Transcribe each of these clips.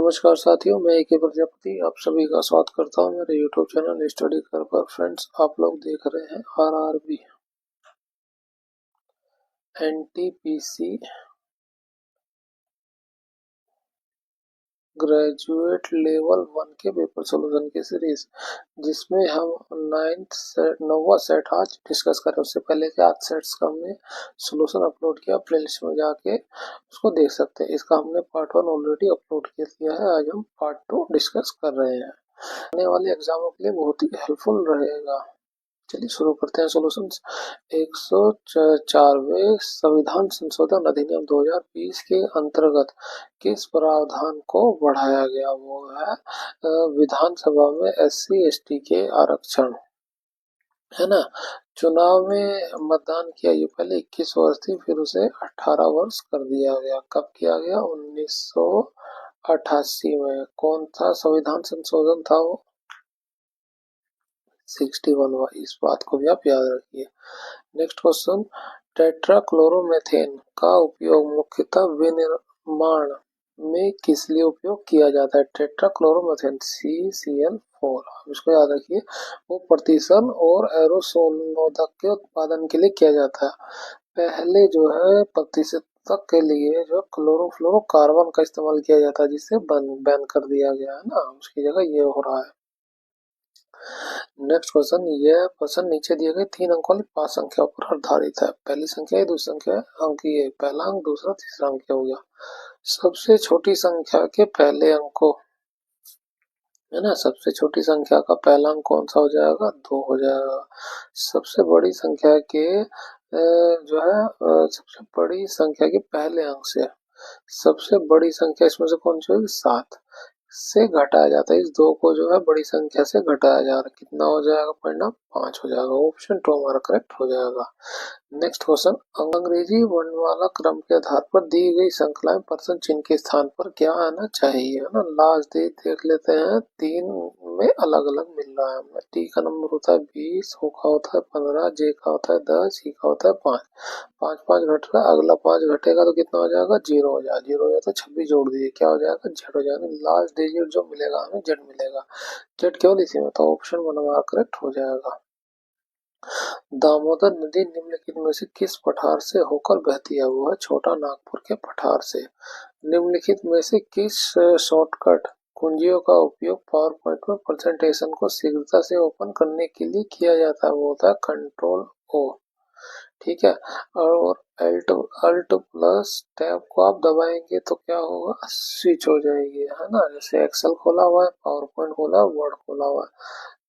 नमस्कार साथियों, मैं ए के प्रजापति आप सभी का स्वागत करता हूं मेरे YouTube चैनल स्टडी कर पर। फ्रेंड्स, आप लोग देख रहे हैं आरआरबी एनटीपीसी ग्रेजुएट लेवल 1 के पेपर सोल्यूशन की सीरीज, जिसमें हम नौवा सेट आज डिस्कस करें। उससे पहले के 8 सेट्स का हमने सोल्यूशन अपलोड किया, प्लेलिस्ट में जाके उसको देख सकते हैं। इसका हमने पार्ट 1 ऑलरेडी अपलोड कर दिया है। आज हम पार्ट 2 डिस्कस कर रहे हैं। आने वाले एग्जामों के लिए बहुत ही हेल्पफुल रहेगा। चलिए शुरू करते हैं सॉल्यूशंस। 104वें संविधान संशोधन अधिनियम 2020 के अंतर्गत किस प्रावधान को बढ़ाया गया? वो है विधानसभा में एससी एसटी के आरक्षण, है ना। चुनाव में मतदान की आयु पहले 21 वर्ष थी, फिर उसे 18 वर्ष कर दिया गया। कब किया गया? 1988 में। कौन सा संविधान संशोधन था वो? 61। इस बात को भी आप याद रखिए। नेक्स्ट क्वेश्चन, टेट्राक्लोरोमेथेन का उपयोग मुख्यतः विनिर्माण में किस लिए उपयोग किया जाता है? टेट्राक्लोरोमेथेन CCl4, इसको याद रखिए। वो प्रतिशत और एरोसोल के उत्पादन के लिए किया जाता है। पहले जो है प्रतिशत के लिए जो क्लोरोफ्लोरोकार्बन का इस्तेमाल किया जाता है, जिसे बैन कर दिया गया है ना, उसकी जगह ये हो रहा है। नेक्स्ट क्वेश्चन, यह प्रश्न नीचे दिए गए 3 अंक वाली 5 संख्या पर आधारित है। पहली संख्या है, दूसरी संख्या है, अंक ये पहला अंक, दूसरा तीसरा अंक हो गया। सबसे छोटी संख्या के पहले अंक को, है ना, सबसे छोटी संख्या का पहला अंक कौन सा हो जाएगा? 2 हो जाएगा। सबसे बड़ी संख्या के जो है सबसे बड़ी संख्या के पहले अंक से सबसे बड़ी संख्या इसमें से कौन सी होगी? 7 से घटाया जाता है। इस 2 को जो है बड़ी संख्या से घटाया जा रहा है। कितना हो जाएगा परिणाम? 5 हो जाएगा। ऑप्शन 2 हमारा करेक्ट हो जाएगा। नेक्स्ट क्वेश्चन, अंग्रेजी वर्णमाला क्रम के आधार पर दी गई श्रृंखला में पर्सन चिन्ह के स्थान पर क्या आना चाहिए, है ना। लास्ट देख लेते हैं, 3 में अलग अलग मिल रहा है हमें। टी का नंबर होता है 20, ओ का होता है 15, जे का होता है 10, ई का होता है 5। 5 घट रहा है, अगला 5 घटेगा तो कितना हो जाएगा? 0 हो जाएगा। 0 हो जाए तो 26 जोड़ दीजिए, क्या हो जाएगा? जेड हो जाएगा। लास्ट डिजिट जो मिलेगा हमें जेड मिलेगा। जेड केवल इसी में, तो ऑप्शन 1 हमारा करेक्ट हो जाएगा। दामोदर नदी निम्नलिखित में से किस पठार से होकर बहती है? वो है छोटा नागपुर के पठार से। निम्नलिखित में से किस शॉर्टकट कुंजियों का उपयोग पावर पॉइंट में प्रेजेंटेशन को शीघ्रता से ओपन करने के लिए किया जाता है? वो होता है कंट्रोल O। ठीक है। और अल्ट प्लस टैब को आप दबाएंगे तो क्या होगा? स्विच हो जाएगी, है ना। जैसे एक्सेल खोला हुआ है, पावर पॉइंट खोला है, वर्ड खोला हुआ है,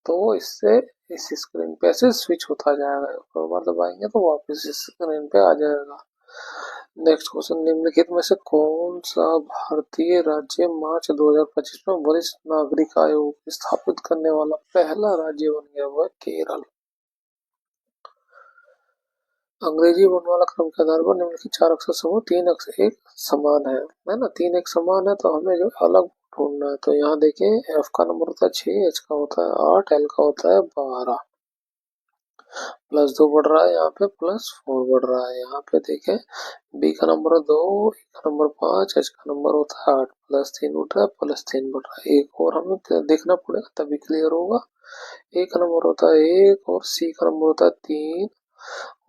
तो इससे इस स्क्रीन पे ऐसे स्विच होता जाएगा। एक बार दबाएंगे तो वापस इस स्क्रीन पे आ जाएगा। नेक्स्ट क्वेश्चन, निम्नलिखित में से कौन सा भारतीय राज्य मार्च 2025 में वरिष्ठ नागरिक आयोग स्थापित करने वाला पहला राज्य बन गया? वो है केरल। अंग्रेजी वर्णमाला क्रम के आधार पर निम्नलिखित 4 अक्षर समूह 3 अक्षर एक समान है ना। 3 एक समान है, तो हमें जो अलग ढूंढना है। तो यहाँ देखिए, एफ का नंबर होता है 6, एच का होता है 8, एल का होता है 12। +2 बढ़ रहा है, यहाँ पे +4 बढ़ रहा है। यहाँ पे देखें, बी का नंबर 2, ई का नंबर 5, एच का नंबर होता है 8, +3 उठ रहा है, +3 बढ़ रहा है। एक और हमें देखना पड़ेगा तभी क्लियर होगा। ए का नंबर होता है 1, और सी का नंबर होता है 3,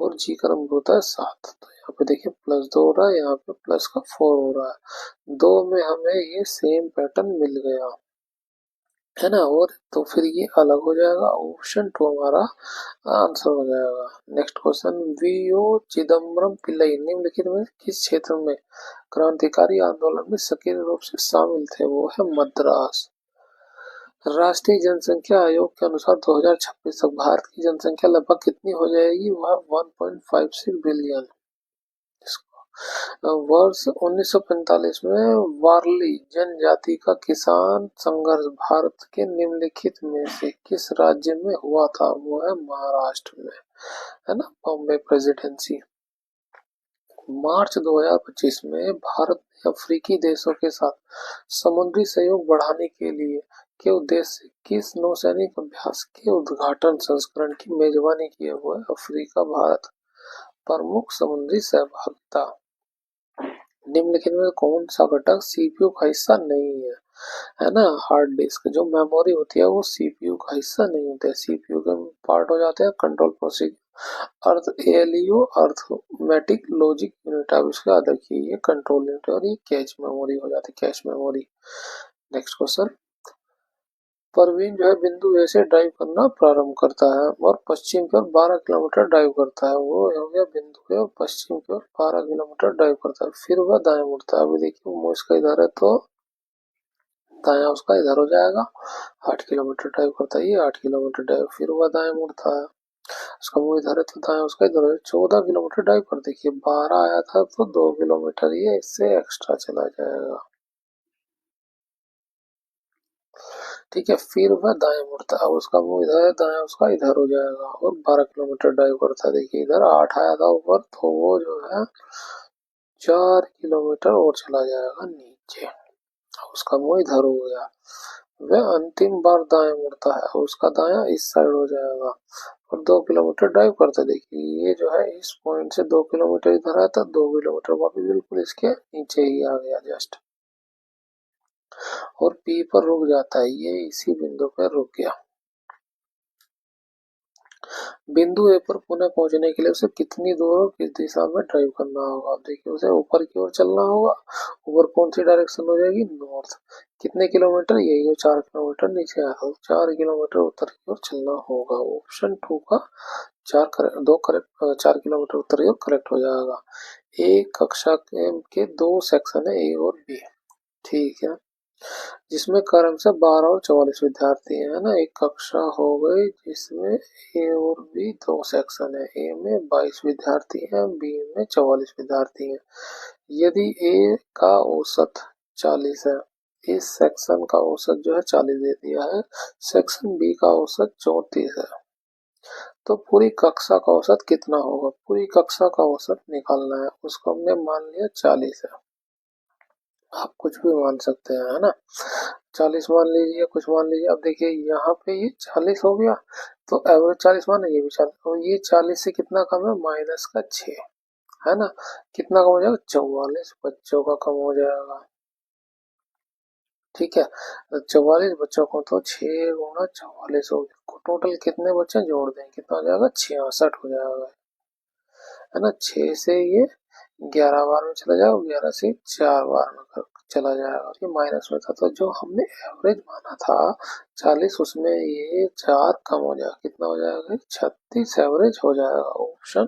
और जी का नंबर होता है 7। तो यहाँ पे देखिए +2 हो रहा है, यहाँ पे प्लस का 4 हो रहा है। 2 में हमें ये सेम पैटर्न मिल गया, है ना। और तो फिर ये अलग हो जाएगा। ऑप्शन 2 हमारा आंसर हो जाएगा। नेक्स्ट क्वेश्चन, वीओ चिदम्बरम पिल्लई निम्नलिखित में किस क्षेत्र में क्रांतिकारी आंदोलन में सक्रिय रूप से शामिल थे? वो है मद्रास। राष्ट्रीय जनसंख्या आयोग के अनुसार 2026 तक भारत की जनसंख्या लगभग कितनी हो जाएगी? वह 1.56 बिलियन। वर्ष 1945 में वारली जनजाति का किसान संघर्ष भारत के निम्नलिखित में से किस राज्य में हुआ था? वो है महाराष्ट्र में, है ना। बॉम्बे प्रेसिडेंसी। मार्च 2025 में भारत ने अफ्रीकी देशों के साथ समुद्री सहयोग बढ़ाने के लिए के उद्देश्य से किस नौसैनिक अभ्यास के उद्घाटन संस्करण की मेजबानी की है? वो है अफ्रीका भारत प्रमुख समुद्री सहभागिता। निम्नलिखित में कौन सा घटक सीपीयू का हिस्सा नहीं है? है ना। हार्ड डिस्क जो मेमोरी होती है वो सीपीयू का हिस्सा नहीं होता है, सीपीयू के पार्ट हो जाते हैं कंट्रोल प्रोसेसर। अर्थ एएलयू अर्थमेटिक लॉजिक यूनिट, अब इसका याद रखिए ये कंट्रोल यूनिट और ये कैच मेमोरी हो जाती है, cache memory. Next question, Parveen जो है बिंदु ए से ड्राइव करना प्रारंभ करता है और पश्चिम की ओर 12 किलोमीटर ड्राइव करता है। वो हो गया बिंदु के और पश्चिम की ओर 12 किलोमीटर ड्राइव करता है, फिर वह दाएं मुड़ता है। अभी देखिए वो इसका इधर है तो दाया उसका इधर हो जाएगा। 8 किलोमीटर ड्राइव करता है, ये 8 किलोमीटर ड्राइव, फिर वह दाएं मुड़ता है। उसका मुंह इधर है तो दाया उसका इधर है। 14 किलोमीटर ड्राइव कर, देखिए 12 आया था तो 2 किलोमीटर ये इससे एक्स्ट्रा चला जाएगा। ठीक है, फिर वह दाएं मुड़ता है, उसका मुंह इधर है, दाया उसका इधर हो जाएगा और 12 किलोमीटर ड्राइव करता है। देखिए इधर 8 आया था ऊपर तो वो जो है 4 किलोमीटर और चला जाएगा नीचे, उसका मुंह इधर हो गया। वह अंतिम बार दाएं मुड़ता है और उसका दाया इस साइड हो जाएगा और 2 किलोमीटर ड्राइव करते। देखिए ये जो है इस पॉइंट से 2 किलोमीटर इधर आया था, 2 किलोमीटर वापस बिल्कुल इसके नीचे ही आ गया जस्ट, और पी पर रुक जाता है, ये इसी बिंदु पर रुक गया। बिंदु ए पर पुनः पहुंचने के लिए उसे कितनी दूर और किस दिशा में ड्राइव करना होगा। देखिए उसे ऊपर की ओर चलना होगा, ऊपर कौन सी डायरेक्शन हो जाएगी, नॉर्थ। कितने किलोमीटर, यही जो 4 किलोमीटर नीचे आया था, 4 किलोमीटर उत्तर की ओर चलना होगा। ऑप्शन 2 का 4 किलोमीटर उत्तर की ओर करेक्ट हो जाएगा। एक कक्षा के 2 सेक्शन है, ए और बी, ठीक है, जिसमें क्रम से 12 और 44 विद्यार्थी है ना। एक कक्षा हो गई जिसमें ए और बी 2 सेक्शन है, ए में 22 विद्यार्थी हैं, बी में 44 विद्यार्थी हैं। यदि ए का औसत 40 है, इस सेक्शन का औसत जो है 40 दे दिया है, सेक्शन बी का औसत 34 है, तो पूरी कक्षा का औसत कितना होगा। पूरी कक्षा का औसत निकालना है, उसको हमने मान लिया 40 है, आप कुछ भी मान सकते हैं, है ना। 40 मान लीजिए, कुछ मान लीजिए। अब देखिए यहाँ पे ये 40 हो गया तो एवरेज 40 माना, ये भी 40, और ये 40 से कितना कम है, माइनस का 6, है ना। कितना कम हो जाएगा, 44 बच्चों का कम हो जाएगा। ठीक है, तो 44 बच्चों को तो 6 गुना 44 हो गया, टोटल कितने बच्चे जोड़ दें, कितना हो जाएगा, 66 हो जाएगा, है ना। 6 से ये 11 बार में चला जाएगा, 11 से 4 बार में चला जाएगा, ये माइनस में था। तो जो हमने एवरेज माना था 40, उसमें ये 4 कम हो जाएगा, कितना हो जाएगा, 36 एवरेज हो जाएगा। ऑप्शन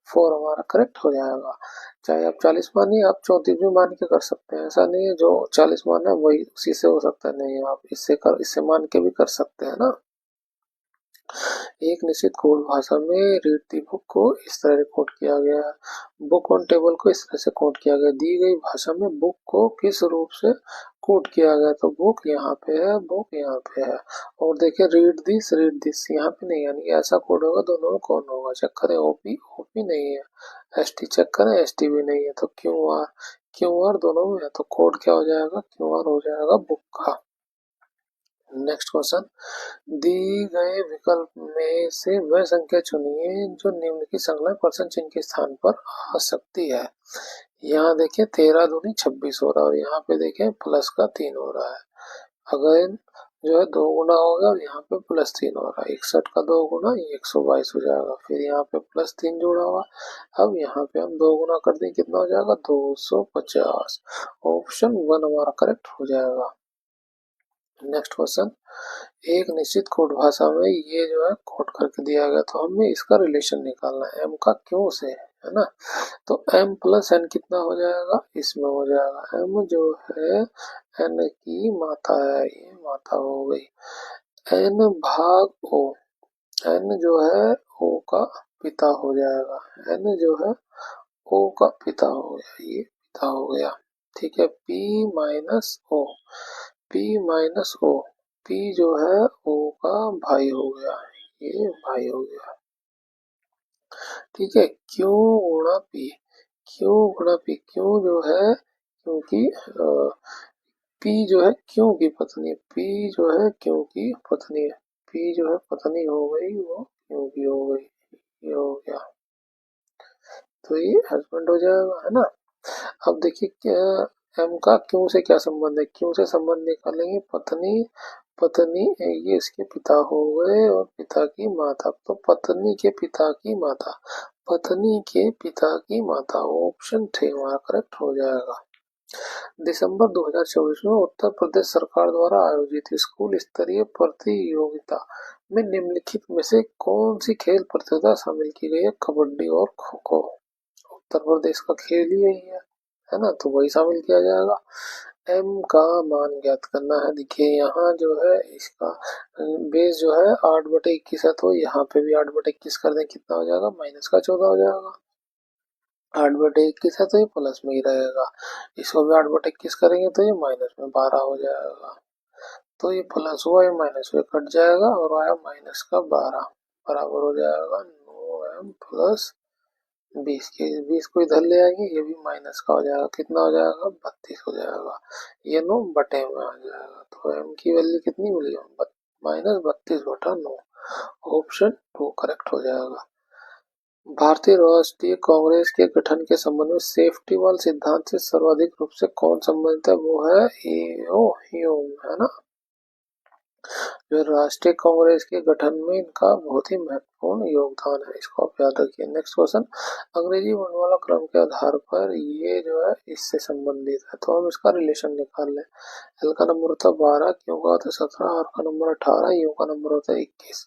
4 हमारा करेक्ट हो जाएगा। चाहे आप 40 मानिए, आप 34 भी मान के कर सकते हैं, ऐसा नहीं है जो 40 माना है वही उसी से हो सकता है, नहीं आप इससे मान के भी कर सकते हैं ना। एक निश्चित कोड भाषा में रीड दी बुक को इस तरह कोड किया गया है। बुक ऑन टेबल को इस तरह से कोड किया गया। दी गई भाषा में बुक को किस रूप से कोड किया गया, तो बुक यहाँ पे है, बुक यहाँ पे है। और देखिए रीड दिस यहाँ पे नहीं, यानी ऐसा कोड होगा, दोनों में कौन होगा, चेक करें, ओपी ओपी नहीं है, एसटी चेक करें, एसटी भी नहीं है, तो क्यू आर दोनों में है, तो कोड क्या हो जाएगा, क्यू आर हो जाएगा बुक का। नेक्स्ट क्वेश्चन, दी गए विकल्प में से वह संख्या चुनिए जो निम्न की संख्या परसेंट चिन्ह के स्थान पर आ सकती है। यहाँ देखें 13 दूनी 26 हो रहा है और यहाँ पे देखें प्लस का 3 हो रहा है। अगर जो है 2 गुना होगा और यहाँ पे प्लस 3 हो रहा है, 61 का 2 गुना 122 हो जाएगा, फिर यहाँ पे प्लस 3 जोड़ा हुआ। अब यहाँ पे हम 2 गुना कर दें, कितना हो जाएगा, 250। ऑप्शन 1 हमारा करेक्ट हो जाएगा। नेक्स्ट क्वेश्चन, एक निश्चित कोड भाषा में ये जो है कोड करके दिया गया, तो हमें इसका रिलेशन निकालना है, एम का क्यों से, है ना। तो एम प्लस एन कितना हो जाएगा, इसमें हो जाएगा, एम जो है एन की माता है, ये माता हो गई, एन भाग ओ, एन जो है ओ का पिता हो जाएगा, एन जो है ओ का पिता हो गया, ये पिता हो गया। ठीक है, P minus O, P minus O, P जो है ओ का भाई हो गया, ये भाई हो गया। ठीक है, क्यों गुणा पी, क्यों गुणा पी, क्यों जो है क्योंकि पी जो है क्यों की पत्नी, पी जो है क्यों की पत्नी है, पी जो है पत्नी हो गई, वो क्यों की हो गई, ये हो गया, तो ये हस्बैंड हो जाएगा, है ना। अब देखिए क्या एम का क्यू से क्या संबंध है, क्यू से संबंध निकालेंगे पत्नी, पत्नी ये इसके पिता हो गए और पिता की माता, तो पत्नी के पिता की माता, पत्नी के पिता की माता, ऑप्शन 3 हमारा करेक्ट हो जाएगा। दिसंबर 2024 में उत्तर प्रदेश सरकार द्वारा आयोजित स्कूल स्तरीय प्रतियोगिता में निम्नलिखित में से कौन सी खेल प्रतियोगिता शामिल की गई है, कबड्डी और खो खो। उत्तर प्रदेश का खेल ही यही है ना, तो वही शामिल किया जाएगा। एम का मान ज्ञात करना है। देखिए यहाँ जो है इसका बेस जो है 8/21 है, तो यहाँ पे भी 8/21 कर दें, कितना हो जाएगा, -14 हो जाएगा। 8/21 है तो ये प्लस में ही रहेगा, इसको भी 8/21 करेंगे तो ये माइनस में 12 हो जाएगा, तो ये प्लस हुआ, ये माइनस में कट जाएगा और आया -12 बराबर हो जाएगा 9m प्लस 20 के 20 को इधर ले आएंगे, ये भी माइनस का हो जाएगा, कितना हो जाएगा, 32 हो जाएगा, ये 9 बटे में आ जाएगा, तो एम की वैल्यू कितनी मिली, -32/9, ऑप्शन 2 करेक्ट हो जाएगा। भारतीय राष्ट्रीय कांग्रेस के गठन के संबंध में सेफ्टी वाल सिद्धांत से सर्वाधिक रूप से कौन संबंधित है, वो है ह्यूम, है ना। जो राष्ट्रीय कांग्रेस के गठन में इनका बहुत ही महत्वपूर्ण योगदान है, इसको आप याद रखिए। नेक्स्ट क्वेश्चन, अंग्रेजी वर्णमाला क्रम के आधार पर ये जो है इससे संबंधित है, तो हम इसका रिलेशन निकाल लें। एल का नंबर होता है 12, क्यू का होता है 17, आर का नंबर 18, यू का नंबर होता है 21,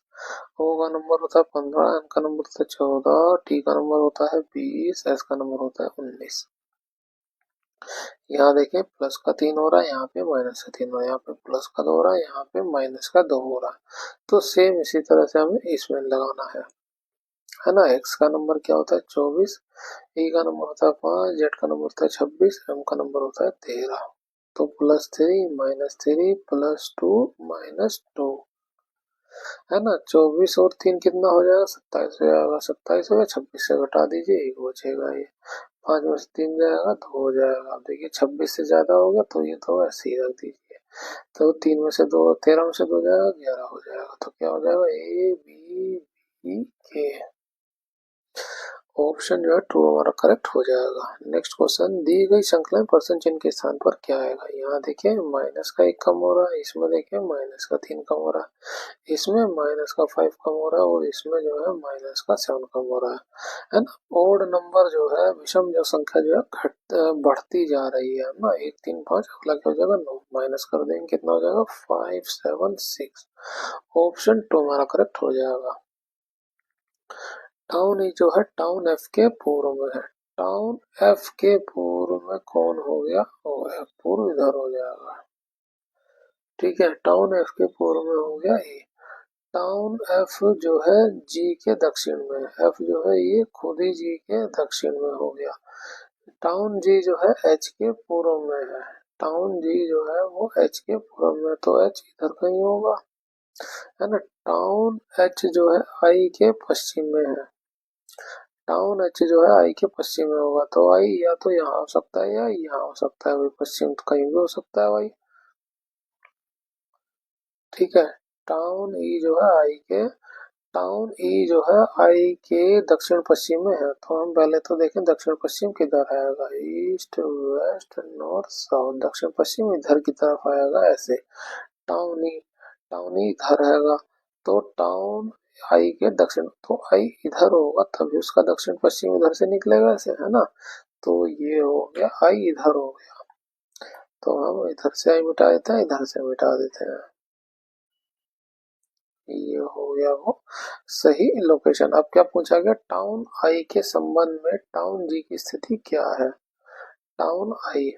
ओ का नंबर होता है 15, एन का नंबर होता है 14, टी का नंबर होता है 20, एस का नंबर होता है 19। यहाँ देखिए प्लस का 3 हो रहा है, यहाँ पे माइनस का 3 हो रहा है, यहाँ पे प्लस का 2 हो रहा है, यहाँ पे माइनस का 2 हो रहा है, तो सेम इसी तरह से हमें इसमें लगाना है ना। एक्स का नंबर क्या होता है 24, ई का नंबर होता है 5, जेड का नंबर होता है 26, एम का नंबर होता है 13, तो +3 -3 +2 -2, है ना। 24 और 3 कितना हो जाएगा, 27 हो जाएगा, 27 हो या 26 से घटा दीजिए, एक बचेगा, ये 5 में से 3 जाएगा, 2 हो जाएगा। अब देखिए 26 से ज्यादा हो गया तो ये तो ऐसे ही रख दीजिए, तो 3 में से 2, 13 में से 2 जाएगा, 11 हो जाएगा, तो क्या हो जाएगा, ए बी बी के, ऑप्शन जो है ट्रू हमारा करेक्ट हो जाएगा। नेक्स्ट क्वेश्चन, दी गई संख्या में परसेंट चिन्ह के स्थान पर क्या आएगा, यहाँ देखिए माइनस का 1 कम हो रहा है, इसमें देखिए माइनस का 3 कम हो रहा है, इसमें माइनस का 5 कम हो रहा है और इसमें जो है माइनस का 7 कम हो रहा है ना। ओड नंबर जो है, विषम जो संख्या जो है घट बढ़ती जा रही है ना, 1 3 5, अगला क्या हो जाएगा 9, माइनस कर देंगे कितना हो जाएगा 5 7 6, ऑप्शन 2 हमारा करेक्ट हो जाएगा। टाउन ई जो है टाउन एफ के पूर्व में है, टाउन एफ के पूर्व में कौन हो गया, ओ एफ, पूर्व इधर हो जाएगा, ठीक है। टाउन एफ के पूर्व में हो गया ए, टाउन एफ जो है जी के दक्षिण में, एफ जो है ये खुद ही जी के दक्षिण में हो गया। टाउन जी जो है एच के पूर्व में है, टाउन जी जो है वो एच के पूर्व में, तो एच इधर कहीं होगा, है ना। टाउन एच जो है आई के पश्चिम में है, टाउन एच जो है आई के पश्चिम में होगा, तो आई या तो यहाँ हो सकता है या यहाँ हो सकता है, भाई पश्चिम तो कहीं भी हो सकता है भाई, ठीक है। टाउन ई जो है आई के, टाउन ई जो है आई के दक्षिण पश्चिम में है, तो हम पहले तो देखें दक्षिण पश्चिम किधर आएगा, ईस्ट वेस्ट नॉर्थ साउथ, दक्षिण पश्चिम इधर की तरफ आएगा ऐसे, टाउन ई, टाउन ई इधर आएगा, तो टाउन आई के दक्षिण, तो आई इधर होगा तभी उसका दक्षिण पश्चिम इधर से निकलेगा ऐसे, है ना। तो ये हो गया आई इधर हो गया, तो हम इधर से आई मिटा देते हैं, इधर से मिटा देते हैं, ये हो गया वो सही लोकेशन। अब क्या पूछा गया, टाउन आई के संबंध में टाउन जी की स्थिति क्या है, टाउन आई,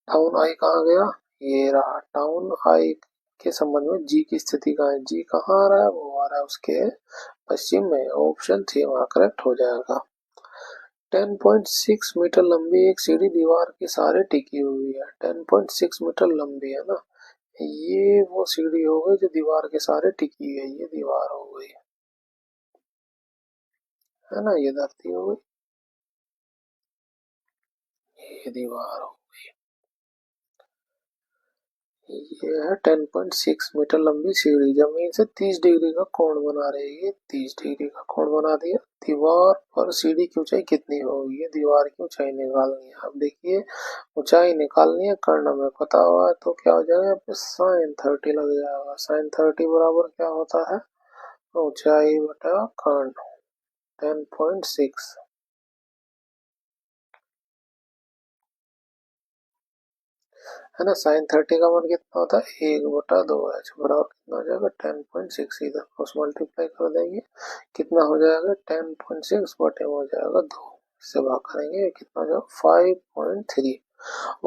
टाउन आई कहाँ गया, ये रहा, टाउन आई के संबंध में जी की स्थिति कहाँ है, जी कहाँ आ रहा है, वो आ रहा है उसके पश्चिम में, ऑप्शन 3 हमारा करेक्ट हो जाएगा। 10.6 मीटर लंबी एक सीढ़ी दीवार के सहारे टिकी हुई है, 10.6 मीटर लंबी है ना, ये वो सीढ़ी हो गई जो दीवार के सहारे टिकी है, ये दीवार हो गई, है ना, ये धरती हो गई, ये दीवार हो, ये है 10.6 मीटर लंबी सीढ़ी जमीन से 30 डिग्री का कोण बना रही है। 30 डिग्री का कोण बना दिया। दीवार पर सीढ़ी की ऊंचाई कितनी होगी? ये दीवार की ऊंचाई निकालनी है। अब देखिए ऊंचाई निकालनी है, कर्ण में पता हुआ है तो क्या हो जाएगा, यहाँ पे साइन 30 लग जाएगा। साइन 30 बराबर क्या होता है, ऊंचाई बटा कर्ण 10.6 है ना। साइन 30 का मान कितना होता है, 1/2h बराबर कितना हो जाएगा 10.6। इधर क्रॉस मल्टीप्लाई कर देंगे, कितना हो जाएगा 10.6 बटे में हो जाएगा 2, इससे भाग करेंगे कितना हो जाएगा 5.3।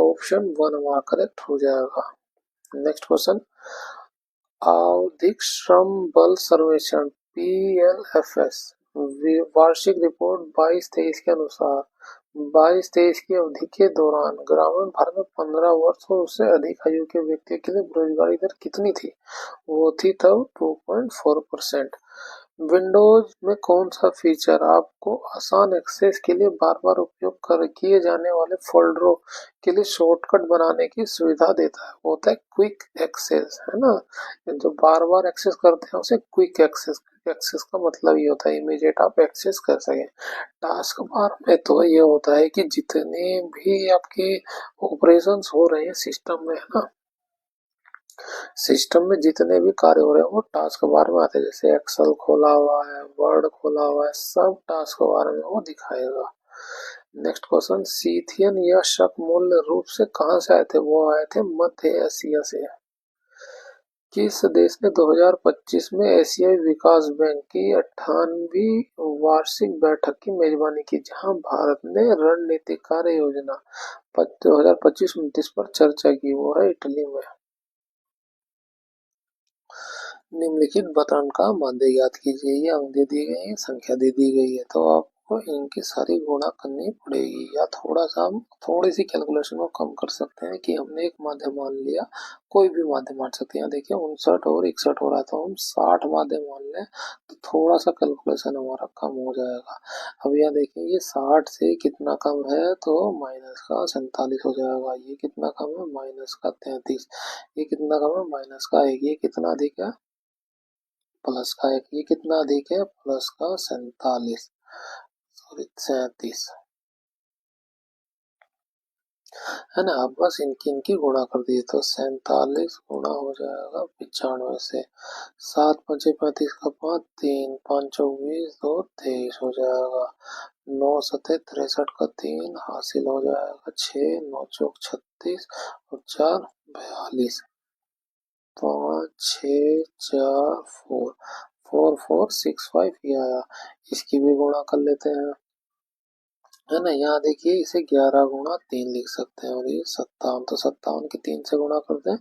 ऑप्शन 1 हमारा करेक्ट हो जाएगा। नेक्स्ट क्वेश्चन, आवधिक श्रम बल सर्वेक्षण PLFS वार्षिक रिपोर्ट 22-23 के अनुसार 22-23 की अवधि के दौरान ग्रामीण भारत में 15 वर्ष और उससे अधिक आयु के व्यक्तियों के लिए बेरोजगारी दर कितनी थी? वो थी तब 2.4%। विंडोज में कौन सा फीचर आपको आसान एक्सेस के लिए बार बार उपयोग कर किए जाने वाले फोल्डरों के लिए शॉर्टकट बनाने की सुविधा देता है? वो होता है क्विक एक्सेस, है ना। जो बार बार एक्सेस करते हैं उसे क्विक एक्सेस। एक्सेस का मतलब ये होता है इमीडिएट आप एक्सेस कर सकें। टास्क बार में तो ये होता है कि जितने भी आपके ऑपरेशंस हो रहे हैं सिस्टम में, है ना, सिस्टम में जितने भी कार्य हो रहे हैं वो टास्क बार में आते हैं। जैसे एक्सेल खोला हुआ है, वर्ड खोला हुआ है, सब टास्क बार में वो दिखाएगा। नेक्स्ट क्वेश्चन, सीथियन या शक मूल रूप से कहाँ से आए थे? वो आए थे मध्य एशिया से। किस देश ने 2025 में एशियाई विकास बैंक की 98वीं वार्षिक बैठक की मेजबानी की, जहां भारत ने रणनीतिक कार्य योजना 2025-29 पर चर्चा की? वो है इटली में। निम्नलिखित बटन का माध्य ज्ञात कीजिए। ये अंक दे दिए गए हैं, संख्या दे दी गई है, तो आपको इनकी सारी गुणा करनी पड़ेगी। या थोड़ा सा हम थोड़ी सी कैलकुलेशन को कम कर सकते हैं कि हमने एक माध्य मान लिया, कोई भी माध्य मान सकते हैं। देखिए 59 और 61 हो रहा है, तो हम 60 माध्य मान लें तो थोड़ा सा कैलकुलेशन हमारा कम हो जाएगा। अब यहाँ देखिए ये 60 से कितना कम है, तो माइनस का 47 हो जाएगा। ये कितना कम है, माइनस का 33। ये कितना कम है, माइनस का 1। ये कितना अधिक है, प्लस का 1। ये कितना अधिक है, प्लस का 47, सॉरी 37, है ना। अब बस इनकी इनकी गुणा कर दिए तो 47 गुणा हो जाएगा 95 से। 7×5 = 35 का 5, 3 5 24, 2 23 हो जाएगा। 9×7 = 63 का 3 हासिल हो जाएगा 6, 9×4 = 36 और 4 42। 5 6 4 4 4 4 6 5 ये आया। इसकी भी गुणा कर लेते हैं, है ना। यहाँ देखिए इसे 11×3 लिख सकते हैं, और ये 57, तो 57 की 3 से गुणा करते हैं।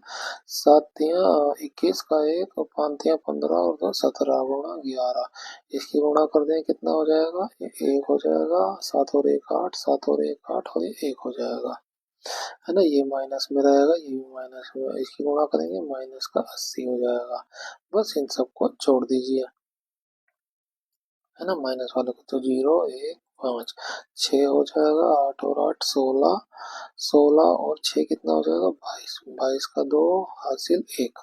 7×3 = 21 का 1 और 5×3 = 15 और 2 17×11। इसकी गुणा कर दें कितना हो जाएगा, ये 1 हो जाएगा। 7 और 1 8, 7 और 1 8 और ये 1 हो जाएगा, है ना। ये माइनस में रहेगा, ये भी माइनस में, इसकी गुणा करेंगे माइनस का 80 हो जाएगा। बस इन सबको जोड़ दीजिए, है ना। माइनस वाले को तो 0 1 5 6 हो जाएगा। 8 और 8 16, 16 और 6 कितना हो जाएगा 22, 22 का 2 हासिल 1,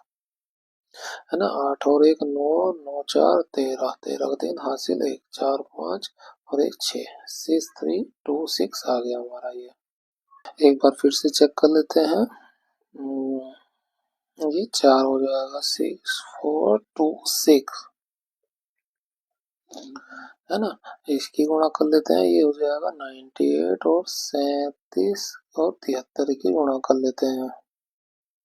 है ना। 8 और 1 9, 9 4 13, 13 का 3 हासिल 1, 4 5 और 1 6, 6 3 2 6 आ गया हमारा ये। एक बार फिर से चेक कर लेते हैं। ये 4 हो जाएगा, 6 4 2 6, है ना। इसकी गुणा कर लेते हैं, ये हो जाएगा 98 और 37 और 73 की गुणा कर लेते हैं,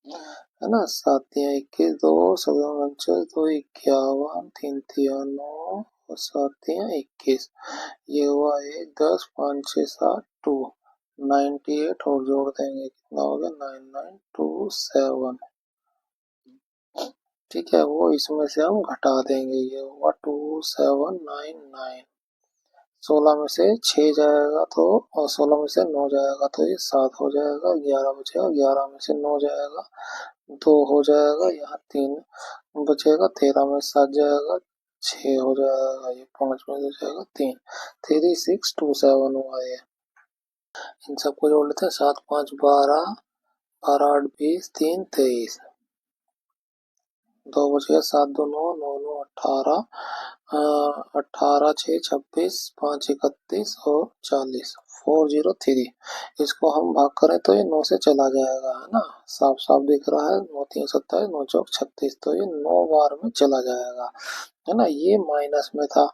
है ना। 7×3 = 21, 2 7×4 = 2 51, 3×3 = 9 और 7×3 = 21। ये हुआ 1 10 5 6 7 2 98 और जोड़ देंगे कितना हो गया 9927। ठीक है, वो इसमें से हम घटा देंगे, ये हुआ 2799। 16 में से 6 जाएगा तो, और 16 में से 9 जाएगा तो ये 7 हो जाएगा। 11 बचेगा, 11 में से 9 जाएगा 2 हो जाएगा। यहाँ 3 बचेगा, 13 में 7 जाएगा 6 हो जाएगा। ये 5 में से जाएगा 3, 3627 हुआ ये। इन सबको जोड़ लेते हैं, 7 5 12 और 8, 20, 3, 23, 2 बच गया, 7, 2, 9, 9, 9, 18, 18, 6, 26, 5, 31 और 40, 403। इसको हम भाग करें तो ये 9 से चला जाएगा, है ना, साफ साफ दिख रहा है। 9, 3, 27, 9, 4, 36, तो ये 9 बार में चला जाएगा, है ना, ये माइनस में था।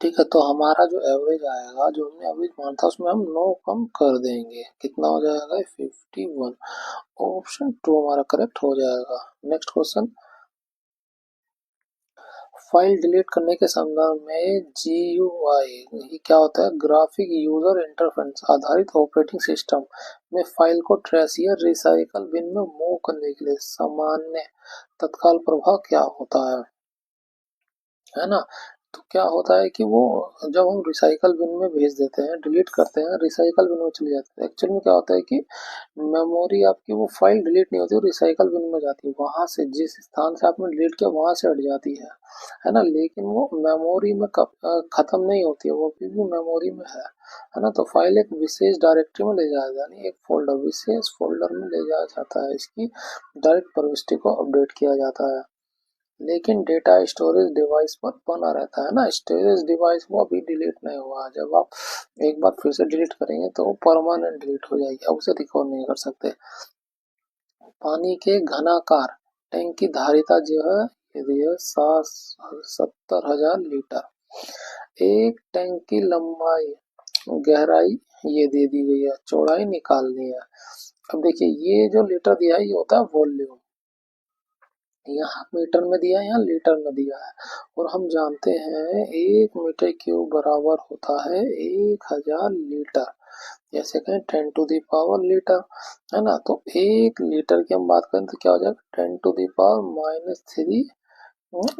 ठीक है, तो हमारा जो एवरेज आएगा, जो हमने एवरेज माना था, उसमें हम 9 कम कर देंगे, कितना हो जाएगा, 51। ऑप्शन 2 हमारा करेक्ट हो जाएगा। नेक्स्ट क्वेश्चन, फाइल डिलीट करने के संदर्भ में GUI ये क्या होता है, ग्राफिक यूजर इंटरफेस आधारित ऑपरेटिंग सिस्टम में फाइल को ट्रेस या रिसाइकल बिन में मूव करने के लिए सामान्य तत्काल प्रभाव क्या होता है ना। तो क्या होता है कि वो जब हम रिसाइकल बिन में भेज देते हैं, डिलीट करते हैं, रिसाइकल बिन में चली जाती है। एक्चुअल में क्या होता है कि मेमोरी आपकी वो फाइल डिलीट नहीं होती, रिसाइकल बिन में जाती है, वहां से जिस स्थान से आपने डिलीट किया वहां से हट जाती है ना, लेकिन वो मेमोरी में खत्म नहीं होती है, वो अभी भी मेमोरी में है ना। तो फाइल एक विशेष डायरेक्टरी में ले जाया जाता है, यानी एक फोल्डर, विशेष फोल्डर में ले जाया जाता है, इसकी डायरेक्ट प्रविष्टि को अपडेट किया जाता है। लेकिन डेटा स्टोरेज डिवाइस पर बना रहता है ना, स्टोरेज डिवाइस वो अभी डिलीट नहीं हुआ, जब आप एक बार फिर से डिलीट करेंगे तो वो परमानेंट डिलीट हो जाएगी, अब उसे रिकवर नहीं कर सकते। पानी के घनाकार टैंक की धारिता जो है, यदि है 70,000 लीटर। एक टैंक की लंबाई, गहराई ये दे दी गई है, चौड़ाई निकालनी है। अब देखिए ये जो लीटर दिया है ये होता है वॉल्यूम, यहाँ मीटर में दिया है, यहाँ लीटर में दिया है, और हम जानते हैं 1 मीटर क्यूब बराबर होता है 1,000 लीटर, जैसे कहें 10 टू द पावर लीटर, है ना। तो 1 लीटर की हम बात करें तो क्या हो जाएगा, 10 टू द पावर -3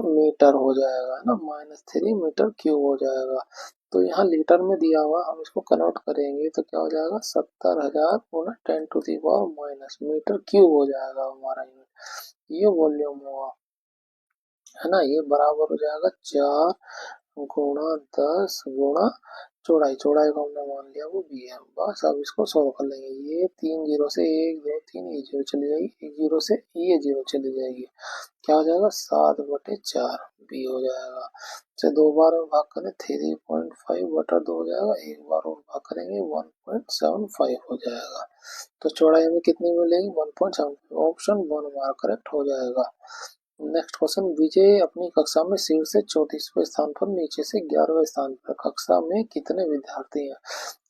मीटर हो जाएगा, है ना, -3 मीटर क्यूब हो जाएगा। तो यहाँ लीटर में दिया हुआ, हम इसको कन्वर्ट करेंगे तो क्या हो जाएगा, 70,000 गुना 10 to the power- metre cube हो जाएगा हमारा यूनिट, ये वॉल्यूम हुआ, है ना। ये बराबर हो जाएगा 4 गुणा 10 गुणा चौड़ाई, चौड़ाई को हमने मान लिया वो बी है। बस अब इसको सोल्व कर लेंगे, ये 3 जीरो से 1, 2, 3 ये जीरो चली जाएगी, 1 जीरो से ये जीरो चली जाएगी, क्या हो जाएगा, 7/4 बी हो जाएगा। से 2 बार में भाग करें 3.5/2 हो जाएगा, एक बार और भाग करेंगे 1.75 हो जाएगा। तो चौड़ाई हमें कितनी मिलेगी, 1.75। ऑप्शन 1 हमारा करेक्ट हो जाएगा। नेक्स्ट क्वेश्चन, विजय अपनी कक्षा में शीर्ष से 34वें स्थान पर, नीचे से 11वें स्थान पर, कक्षा में कितने विद्यार्थी हैं,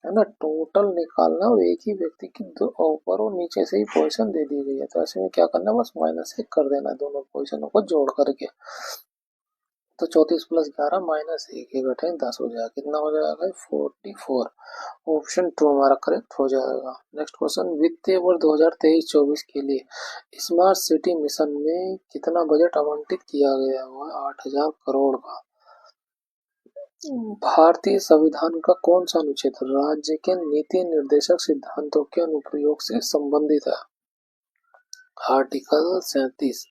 है ना, टोटल निकालना, और एक ही व्यक्ति की दो ऊपर और नीचे से ही पोजीशन दे दी गई है, तो ऐसे में क्या करना है, बस -1 कर देना है दोनों पोजीशनों को जोड़ करके। तो 34 + 11 -1 10 हो जाएगा, कितना हो जाएगा, 44। ऑप्शन 2 हमारा करेक्ट हो जाएगा। नेक्स्ट क्वेश्चन, वित्तीय वर्ष 2023-24 के लिए स्मार्ट सिटी मिशन में कितना बजट आवंटित किया गया हुआ है, 8,000 करोड़ का। भारतीय संविधान का कौन सा अनुच्छेद राज्य के नीति निर्देशक सिद्धांतों के अनुप्रयोग से संबंधित है, आर्टिकल 37।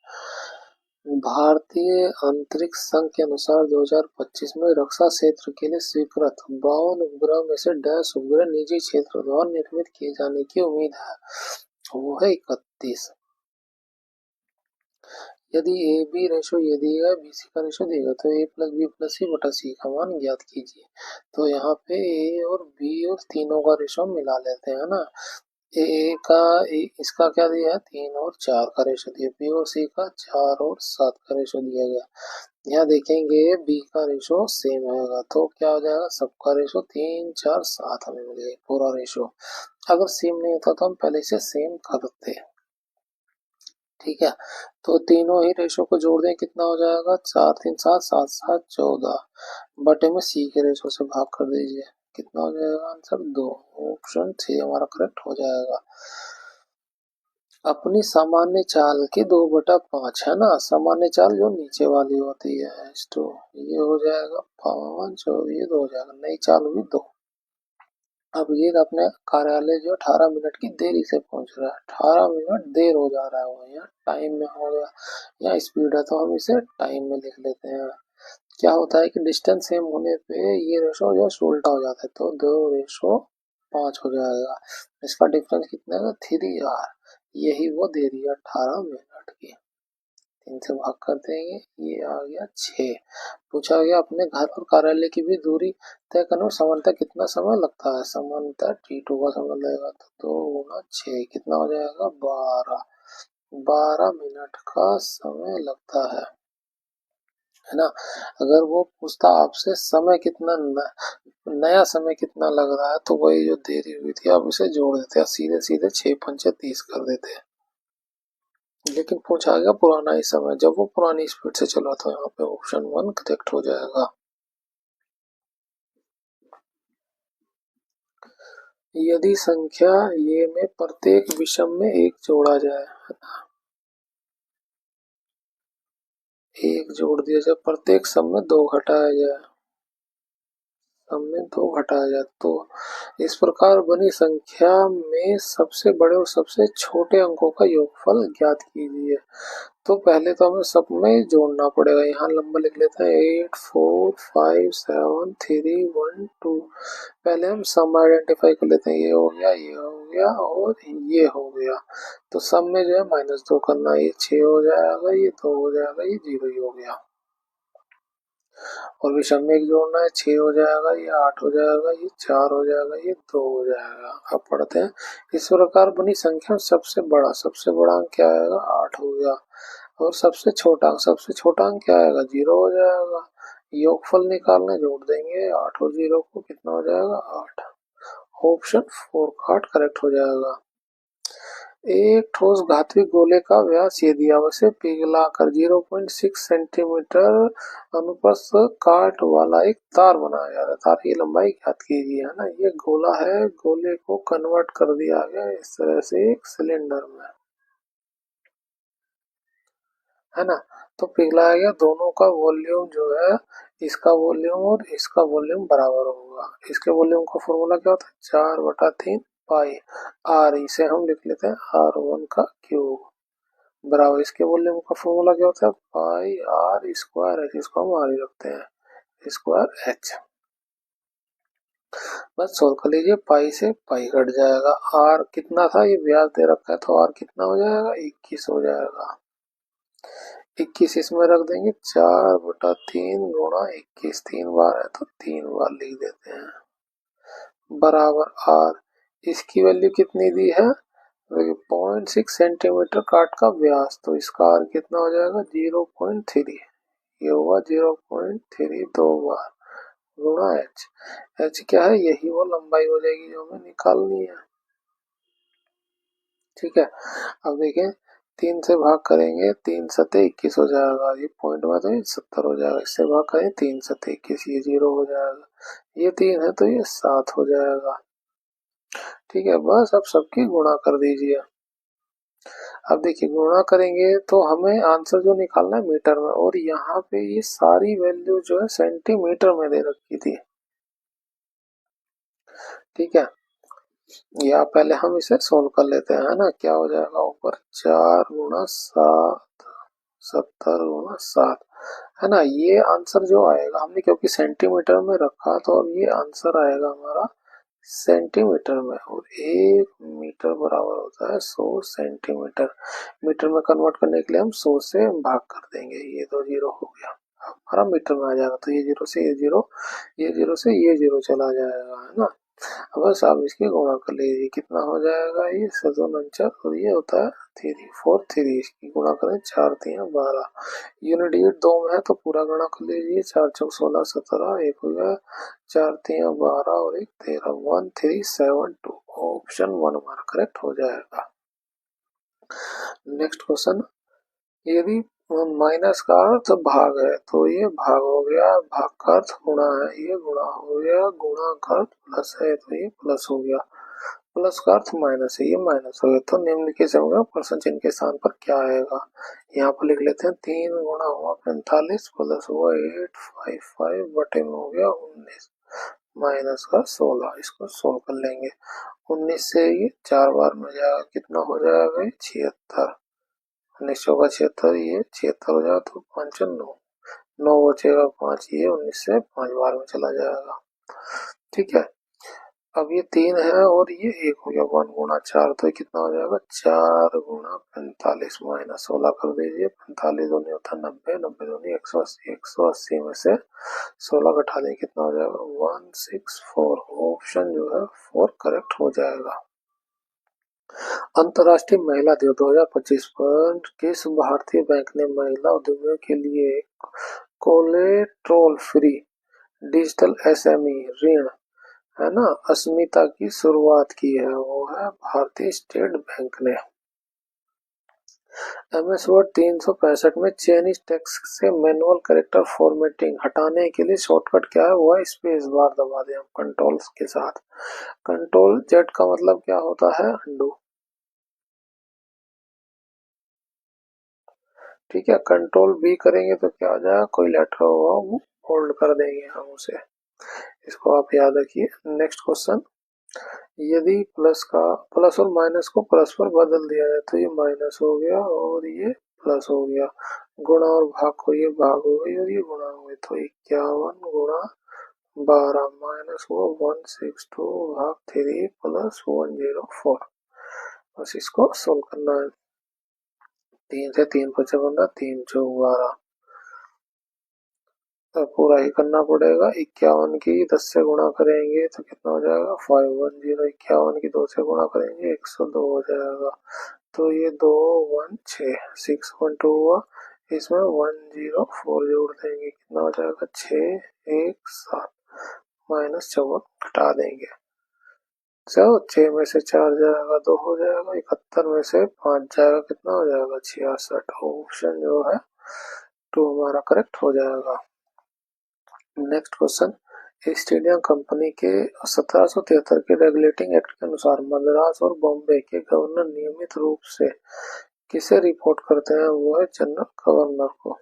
भारतीय अंतरिक्ष संघ के अनुसार 2025 में रक्षा क्षेत्र के लिए स्वीकृत 52 उपग्रह में से डैश उपग्रह निजी क्षेत्र द्वारा निर्मित किए जाने की उम्मीद है, वो है 31। यदि ए बी रेशो ये दिएगा, बी सी का रेशो देगा, तो A+B+C/C का मान ज्ञात कीजिए। तो यहाँ पे ए और बी और तीनों का रेशो मिला लेते हैं ना। इसका क्या दिया है, 3 और 4 का रेशो दिया, बी और सी का 4 और 7 का रेशो दिया गया। यहाँ देखेंगे बी का रेशो सेम आएगा, तो क्या हो जाएगा, सबका रेशो 3, 4, 7 हमें मिलेगा पूरा रेशो। अगर सेम नहीं होता तो हम पहले से सेम करते, ठीक है। तो तीनों ही रेशो को जोड़ दें, कितना हो जाएगा, 4, 3, 7, 7, 7, 14, बटे में सी के रेशो से भाग कर दीजिए, कितना हो जाएगा आंसर, 2। ऑप्शन 3 हमारा करेक्ट हो जाएगा। अपनी सामान्य चाल की 2/5, है ना, सामान्य चाल जो नीचे वाली होती है, तो ये हो जाएगा 5 और ये 2 हो जाएगा, नई चाल हुई 2। अब ये अपने कार्यालय जो 18 मिनट की देरी से पहुंच रहा है, 18 मिनट देर हो जा रहा है, वो यहाँ टाइम में हो गया, यहाँ स्पीड है तो हम इसे टाइम में लिख लेते हैं। क्या होता है कि डिस्टेंस सेम होने पे ये रेशो जो उल्टा हो जाता है, तो 2 रेशो 5 हो जाएगा। इसका डिफरेंस कितना है? 3r। यही वो दे रही है 18 मिनट की। 3 से भाग कर देंगे, ये आ गया 6। पूछा गया अपने घर और कार्यालय की भी दूरी तय करने में सामान्यतः कितना समय लगता है? सामान्यतः t2 का समय लगेगा, तो 2 गुना 6 कितना हो जाएगा? 12। 12 मिनट का समय लगता है ना। अगर वो पूछता आपसे समय कितना नया समय कितना लग रहा है, तो वही जो देरी हुई थी आप इसे जोड़ देते हैं, सीधे सीधे 6 पंचे 30 कर देते हैं। लेकिन पूछा गया पुराना ही समय, जब वो पुरानी स्पीड से चला तो यहाँ पे ऑप्शन 1 करेक्ट हो जाएगा। यदि संख्या ये में प्रत्येक विषम में 1 जोड़ा जाए, 1 जोड़ दिया जाए, प्रत्येक सम में 2 घटाया जाए, सम में 2 घटाया जाए, तो इस प्रकार बनी संख्या में सबसे बड़े और सबसे छोटे अंकों का योगफल ज्ञात कीजिए। तो पहले तो हमें सब में जोड़ना पड़ेगा। यहाँ लंबा लिख लेते हैं 8 4 5 7 3 1 2। पहले हम सम आइडेंटिफाई कर लेते हैं, ये हो गया, ये हो गया और ये हो गया। तो सम में जो है -2 करना, ये 6 हो जाएगा, ये 2 हो जाएगा, ये 0 ही हो गया। और विषम में 1 जोड़ना है, 6 हो जाएगा, ये 8 हो जाएगा, ये 4 हो जाएगा, ये 2 हो जाएगा। अब पढ़ते हैं। इस प्रकार बनी संख्या में सबसे बड़ा अंक क्या आएगा? 8 हो गया। और सबसे छोटा अंक क्या आएगा? 0 हो जाएगा। योगफल निकालने जोड़ देंगे 8 और 0 को, कितना हो जाएगा? 8। ऑप्शन 4 का 8 करेक्ट हो जाएगा। एक ठोस धात्विक गोले का व्यास यदि आवश्यक पिघलाकर 0.6 सेंटीमीटर अनुप्रस्थ काट वाला एक तार बनाया जाता है। तार की लंबाई ज्ञात कीजिए, है ना। ये गोला है, गोले को कन्वर्ट कर दिया गया इस तरह से एक सिलेंडर में, है ना। तो पिघलाया गया, दोनों का वॉल्यूम जो है, इसका वॉल्यूम और इसका वॉल्यूम बराबर होगा। इसके वॉल्यूम का फॉर्मूला क्या होता है? 4/3 पाई आर। इसे हम लिख लेते हैं R1 का क्यूब बराबर, इसके वॉल्यूम का फॉर्मूला क्या होता है? पाई आर स्क्वायर एच। इसको हम आर ही रखते हैं, स्क्वायर एच। बस सोल्व कर लीजिए, पाई से पाई कट जाएगा। आर कितना था? ये व्यास दे रखा है, तो आर कितना हो जाएगा? 21 हो जाएगा। 21 इसमें रख देंगे, 4/3 गुणा 21, 3 बार है तो 3 बार लिख देते हैं, बराबर आर। इसकी वैल्यू कितनी दी है? 0.6 सेंटीमीटर काट का व्यास, तो इसका आर कितना हो जाएगा? 0.3। ये हुआ 0.3 2 बार गुणा एच। एच क्या है? यही वो लंबाई हो जाएगी जो हमें निकालनी है। ठीक है। अब देखें, 3 से भाग करेंगे, 3 सते 21 हो जाएगा, ये पॉइंट में तो ये 70 हो जाएगा। इससे भाग करें 3 सते 21, ये 0 हो जाएगा। ये 3 है तो ये 7 हो जाएगा। ठीक है, बस अब सबकी गुणा कर दीजिए। अब देखिए, गुणा करेंगे तो हमें आंसर जो निकालना है मीटर में, और यहाँ पे ये सारी वैल्यू जो है सेंटीमीटर में दे रखी थी। ठीक है, या पहले हम इसे सोल्व कर लेते हैं, है ना। क्या हो जाएगा? ऊपर 4 गुणा 7, 70 गुणा 7, है ना। ये आंसर जो आएगा, हमने क्योंकि सेंटीमीटर में रखा, तो अब ये आंसर आएगा हमारा सेंटीमीटर में। और 1 मीटर बराबर होता है 100 सेंटीमीटर। मीटर में कन्वर्ट करने के लिए हम 100 से भाग कर देंगे, ये तो 0 हो गया, हमारा मीटर में आ जाएगा। तो ये 0 से ये 0, ये 0 से ये 0 चला जाएगा, है ना। अब बस आप इसकी गुणा कर लीजिए, कितना हो जाएगा? ये 7×9 और ये होता है 3×4 इसकी गुणा करें, 4×3=12। यूनिट ये 2 में है तो पूरा गुणा कर लीजिए, 4×4 = 16 17, एक हो गया 4×3=12 और एक 13, 1372। ऑप्शन 1 हमारा करेक्ट हो जाएगा। नेक्स्ट क्वेश्चन, यदि माइनस का अर्थ भाग है, तो ये भाग हो गया, भाग का अर्थ गुणा है, ये गुणा हो गया, गुणा का अर्थ प्लस है तो ये प्लस हो गया, प्लस का अर्थ माइनस है, ये माइनस हो गया। तो निम्नलिखित से होगा प्रश्न चिन्ह के स्थान पर क्या आएगा? यहाँ पर लिख लेते हैं, 3 गुणा हुआ 45 प्लस हुआ 855 बटे में हो गया 19 माइनस का 16। इसको सोल्व कर लेंगे, 19 से ये 4 बार में जाएगा, कितना हो जाएगा? 76। 19 का 76, ये 76 हो जाएगा, तो 5 9, 9 बचेगा 5, ये 19 से 5 बार में चला जाएगा। ठीक है, अब ये 3 है और ये 1 हो गया, 1 गुणा 4, तो ये कितना हो जाएगा, 4 गुणा 45 माइनस 16 कर दीजिए। 45 दूनी होता है 90, 90 दूनी 180, 180 में से 16 घटा दें, कितना हो जाएगा 164। ऑप्शन जो है 4 करेक्ट हो जाएगा। अंतर्राष्ट्रीय महिला दिवस 2025 पर किस भारतीय बैंक ने महिला उद्यमियों के लिए कोलेट्रल फ्री डिजिटल एसएमई ऋण, है ना, अस्मिता की शुरुआत की है? वो है भारतीय स्टेट बैंक ने। एमएस वर्ड 365 में चाइनीज टेक्स्ट से मैनुअल कैरेक्टर फॉर्मेटिंग हटाने के लिए शॉर्टकट क्या है? वो है स्पेस बार दबा दें हम कंट्रोल के साथ। कंट्रोल जेड का मतलब क्या होता है? अंडू। ठीक है, कंट्रोल बी करेंगे तो क्या हो जाएगा, कोई लेटर होगा वो होल्ड कर देंगे हम उसे। इसको आप याद रखिए। नेक्स्ट क्वेश्चन, यदि प्लस का प्लस और माइनस को प्लस पर बदल दिया जाए तो ये माइनस हो गया और ये प्लस हो गया। गुणा और भाग को ये भाग हो गई और ये गुणा हो गई, तो 51 गुणा 12 माइनस वो 162 भाग 3 प्लस 104। बस इसको सोल्व करना है। 3 से 3 बचा बंदा, 3 चौक 12, तो पूरा ही करना पड़ेगा। 51 की 10 से गुणा करेंगे तो कितना हो जाएगा 510। 51 की 2 से गुणा करेंगे 102 हो जाएगा, तो ये 216 हुआ। इसमें 104 जोड़ देंगे, कितना हो जाएगा 617 माइनस 54 घटा देंगे। चलो 6 में से 4 जाएगा 2 हो जाएगा, 71 में से 5 जाएगा, कितना हो जाएगा 66। ऑप्शन जो है 2 हमारा करेक्ट हो जाएगा। Next question, east India company के 1773 के रेगुलेटिंग एक्ट के अनुसार मद्रास और बॉम्बे के गवर्नर नियमित रूप से किसे रिपोर्ट करते हैं? वो है जनरल गवर्नर को।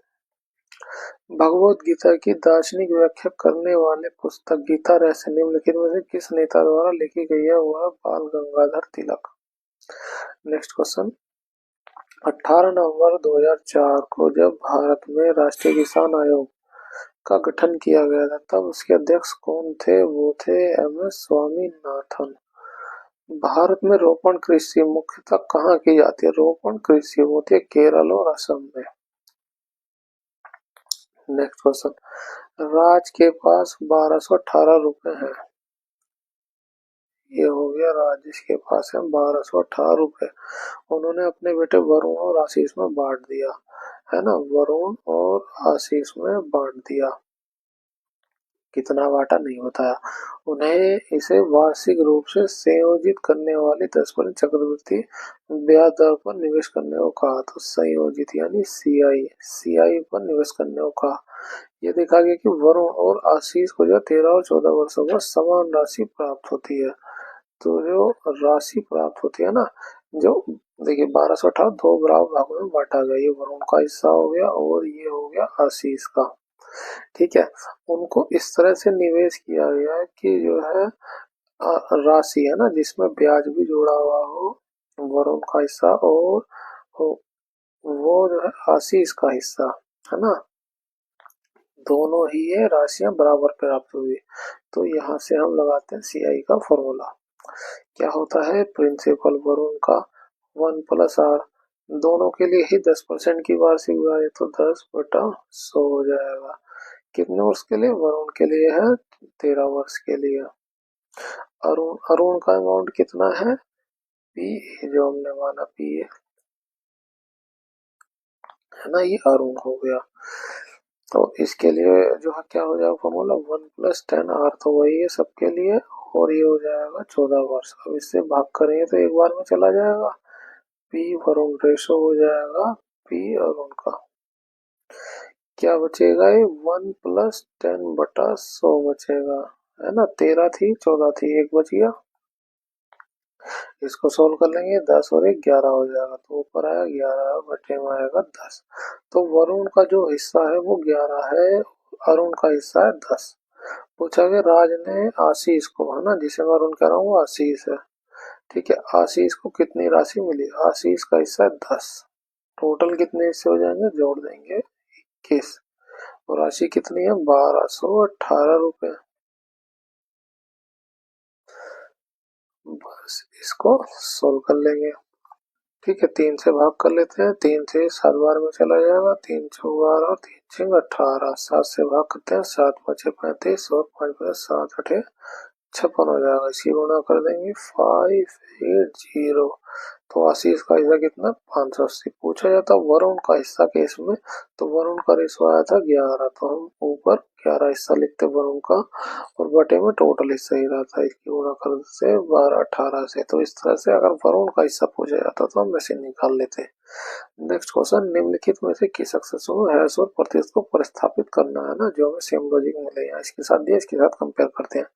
भगवद गीता की दार्शनिक व्याख्या करने वाले पुस्तक गीता रहस्य निम्नलिखित में से किस नेता द्वारा लिखी गई है? वो है बाल गंगाधर तिलक। नेक्स्ट क्वेश्चन, 18 नवंबर 2004 को जब भारत में राष्ट्रीय किसान आयोग का गठन किया गया था तब उसके अध्यक्ष कौन थे? वो थे एम एस स्वामीनाथन। भारत में रोपण कृषि मुख्यतः कहाँ की जाती है? रोपण कृषि होती है केरल और असम में। नेक्स्ट क्वेश्चन, राज के पास 1218 रुपए हैं। ये हो गया राज, जिसके पास है 1218 रुपए। उन्होंने अपने बेटे वरुण और आशीष में बांट दिया, है ना, वरुण और आशीष में बांट दिया। कितना बांटा नहीं बताया। उन्हें इसे वार्षिक रूप से संयोजित करने वाली 10% चक्रवृद्धि ब्याज दर पर निवेश करने को कहा। तो संयोजित यानी सीआई पर निवेश करने को कहा। यह देखा गया कि वरुण और आशीष को जो 13 और 14 वर्षों में समान राशि प्राप्त होती है। तो जो राशि प्राप्त होती है ना, जो देखिए 1218 दो बराबर भागों में बांटा गया। ये वरुण का हिस्सा हो गया और ये हो गया आशीष का। ठीक है, उनको इस तरह से निवेश किया गया है कि जो है राशि है ना जिसमें ब्याज भी जुड़ा हुआ हो, वरुण का हिस्सा और वो जो है आशीष का हिस्सा, है ना, दोनों ही ये राशियां बराबर प्राप्त हुई। तो यहाँ से हम लगाते हैं सीआई का फॉर्मूला। क्या होता है? प्रिंसिपल वरुण का 1+r, दोनों के लिए ही 10% की वार्षिक ब्याज है, तो 10/100 हो जाएगा। कितने वर्ष के लिए? वरुण के लिए है 13 वर्ष के लिए। अरुण अरुण का अमाउंट कितना है? पी ए, जो हमने माना पी ए, है ना, ये अरुण हो गया। तो इसके लिए जो है क्या हो जाएगा फॉर्मूला 1+10r, तो वही है सबके लिए, और ये हो जाएगा 14 वर्ष। अब इससे भाग करेंगे तो एक बार में चला जाएगा। पी वरुण रेशो हो जाएगा पी अरुण का। क्या बचेगा? ये 1+10/100 बचेगा, है ना। 13 थी 14 थी, एक बच गया। इसको सोल्व कर लेंगे, 10 और 1 11 हो जाएगा, तो ऊपर आया 11 बटे में आएगा 10। तो वरुण का जो हिस्सा है वो 11 है, अरुण का हिस्सा है 10। पूछा गया राज ने आशीष को, है ना, जिसे मैं अरुण कह रहा हूँ वो आशीष है। ठीक है, आशीष को कितनी राशि मिली? आशीष का हिस्सा है 10। टोटल कितने हिस्से हो जाएंगे? जोड़ देंगे 21। और राशि कितनी है? 1218 रुपए। बस इसको सोल्व कर लेंगे। ठीक है, 3 से भाग कर लेते हैं। 3 से 7 बार में चला जाएगा। 3 चौक 12 और 3 छः 18। 7 से भाग करते हैं। 7 5 35 और 5 5 7 8 56 हो जाएगा। इसी गुणा कर देंगे 580। तो आशीष का हिस्सा कितना? 580। पूछा जाता वरुण का हिस्सा केस में, तो वरुण का रेशो आया था 11, तो हम ऊपर 11 हिस्सा लिखते वरुण का और बटे में टोटल हिस्सा ही रहता है। इसकी गुणा कर देते 12 18 से। तो इस तरह से अगर वरुण का हिस्सा पूछा जाता तो हम वैसे निकाल लेते। नेक्स्ट क्वेश्चन, निम्नलिखित में से किस सक्सेसफुल में हैश और प्रतिशत को प्रतिस्थापित करना है ना, जो हमें सेम लॉजिक मिले। यहाँ इसके साथ दिया, इसके साथ कंपेयर करते हैं।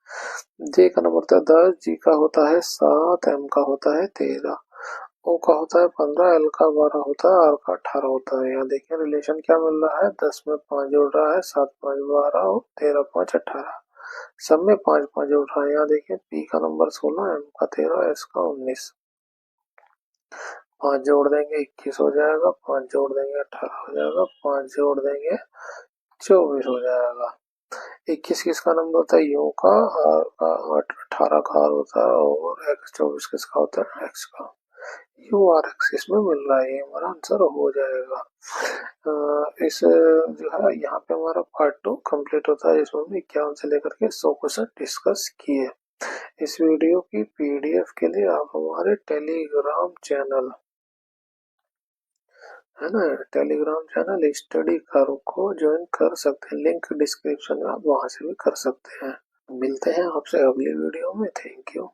जे का नंबर होता है 10, जी का होता है 7, एम का होता है 13, ओ का होता है 15, एल का 12 होता है, आर का 18 होता है। यहाँ देखिए रिलेशन क्या मिल रहा है, 10 में 5 जोड़ रहा है, 7 5 12 और 13 5 18। सब में 5 5 जोड़ रहा है। यहाँ देखिए पी का नंबर 16, एम का 13, एस का 19। 5 जोड़ देंगे 21 हो जाएगा, 5 जोड़ देंगे 18 हो जाएगा, 5 जोड़ देंगे 24 हो जाएगा। 21 किसका नंबर होता है? यू का, आर का, 18 का आर होता है और एक्स 24 किसका होता है? एक्स का। यू आर एक्स इसमें मिल रहा है, ये हमारा आंसर हो जाएगा। इस जो है यहाँ पे हमारा पार्ट 2 कंप्लीट होता है, इसमें हम 51 से लेकर के 100 क्वेश्चन डिस्कस किए। इस वीडियो की पीडीएफ के लिए आप हमारे टेलीग्राम चैनल है ना, टेलीग्राम चैनल स्टडी करो को ज्वाइन कर सकते हैं। लिंक डिस्क्रिप्शन में, आप वहां से भी कर सकते हैं। मिलते हैं आपसे अगली वीडियो में। Thank you.